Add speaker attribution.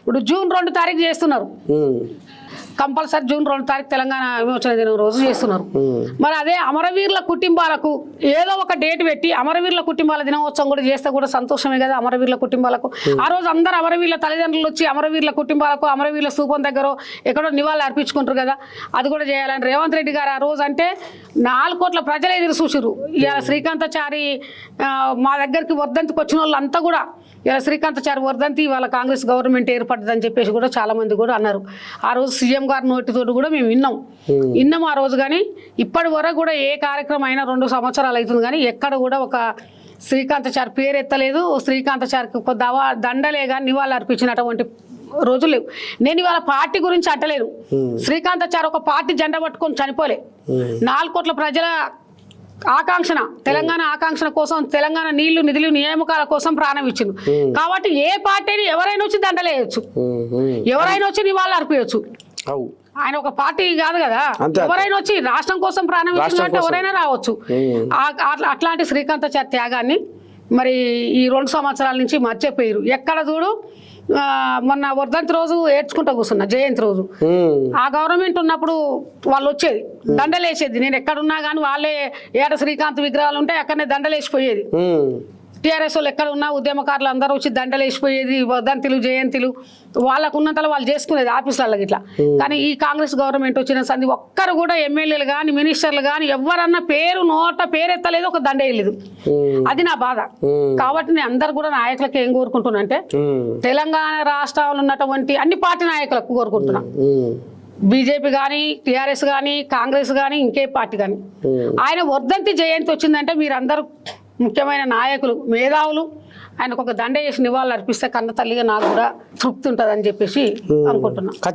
Speaker 1: ఇప్పుడు జూన్ 2 తారీఖు చేస్తున్నారు, కంపల్సరీ జూన్ 2 తారీఖు తెలంగాణ విమోచన దినం రోజు చేస్తున్నారు. మరి అదే అమరవీరుల కుటుంబాలకు ఏదో ఒక డేట్ పెట్టి అమరవీరుల కుటుంబాల దినోత్సవం కూడా చేస్తే కూడా సంతోషమే కదా. అమరవీరుల కుటుంబాలకు ఆ రోజు అందరు అమరవీరుల తల్లిదండ్రులు వచ్చి అమరవీరుల కుటుంబాలకు అమరవీరుల స్థూపం దగ్గర ఎక్కడో నివాళులు అర్పించుకుంటారు కదా, అది కూడా చేయాలని రేవంత్ రెడ్డి గారు ఆ రోజు అంటే 4 కోట్ల ప్రజలు ఎదురు చూసిర్రు. ఇలా శ్రీకాంతాచారి మా దగ్గరికి వర్ధంతికి వచ్చిన వాళ్ళు అంతా కూడా ఇలా శ్రీకాంతాచారి వర్ధంతి వాళ్ళ కాంగ్రెస్ గవర్నమెంట్ ఏర్పడుతుందని చెప్పేసి కూడా చాలా మంది కూడా అన్నారు. ఆ రోజు సీఎం గారి నోటితో కూడా మేము విన్నాం ఆ రోజు. కానీ ఇప్పటి వరకు కూడా ఏ కార్యక్రమం అయినా 2 సంవత్సరాలు అవుతుంది కానీ ఎక్కడ కూడా ఒక శ్రీకాంతాచారి పేరు ఎత్తలేదు, శ్రీకాంతాచారికి ఒక దండలే కానీ నివాళులు అర్పించినటువంటి రోజులు లేవు. నేను ఇవాళ పార్టీ గురించి అంటలేను. శ్రీకాంతాచారి ఒక పార్టీ జెండా పట్టుకొని చనిపోలే. 4 కోట్ల ప్రజల ఆకాంక్షణ, తెలంగాణ ఆకాంక్షణ కోసం, తెలంగాణ నీళ్లు నిధులు నియామకాల కోసం ప్రాణం ఇచ్చింది. కాబట్టి ఏ పార్టీని ఎవరైనా వచ్చి దండలేయచ్చు, ఎవరైనా వచ్చి నివాళులు అర్పించచ్చు. ఆయన ఒక పార్టీ కాదు కదా, ఎవరైనా వచ్చి రాష్ట్రం కోసం ప్రాణం ఇచ్చినట్టు ఎవరైనా రావచ్చు. అట్లాంటి శ్రీకాంతాచారి త్యాగాన్ని మరి ఈ 2 సంవత్సరాల నుంచి మర్చిపోయారు. ఎక్కడ చూడు మొన్న వర్ధంతి రోజు ఏడ్చుకుంటా కూర్చున్నా, జయంతి రోజు. ఆ గవర్నమెంట్ ఉన్నప్పుడు వాళ్ళు వచ్చేది దండలేసేది. నేను ఎక్కడున్నా కానీ వాళ్ళే ఏట శ్రీకాంత్ విగ్రహాలు ఉంటే అక్కడనే దండలేసిపోయేది. టీఆర్ఎస్ వాళ్ళు ఎక్కడ ఉన్నా ఉద్యమకారులు అందరూ వచ్చి దండలేసిపోయేది. వర్ధంతులు జయంతులు వాళ్ళకు ఉన్నంతలో వాళ్ళు చేసుకునేది ఆఫీసులలో ఇట్లా. కానీ ఈ కాంగ్రెస్ గవర్నమెంట్ వచ్చిన సంది ఒక్కరు కూడా ఎమ్మెల్యేలు కానీ మినిస్టర్లు కానీ ఎవరన్నా పేరు ఎత్తలేదు, ఒక దండ వేయలేదు. అది నా బాధ. కాబట్టి నేను అందరు కూడా నాయకులకు ఏం కోరుకుంటున్నా అంటే తెలంగాణ రాష్ట్రంలో ఉన్నటువంటి అన్ని పార్టీ నాయకులకు కోరుకుంటున్నా, బీజేపీ కానీ టీఆర్ఎస్ కానీ కాంగ్రెస్ కానీ ఇంకే పార్టీ కానీ, ఆయన వర్ధంతి జయంతి వచ్చిందంటే మీరందరూ ముఖ్యమైన నాయకులు మేధావులు ఆయనకు ఒక దండ వేసి నివాళులు అర్పిస్తే కన్న తల్లిగా నాకు కూడా తృప్తి ఉంటుందని చెప్పేసి అనుకుంటున్నాను.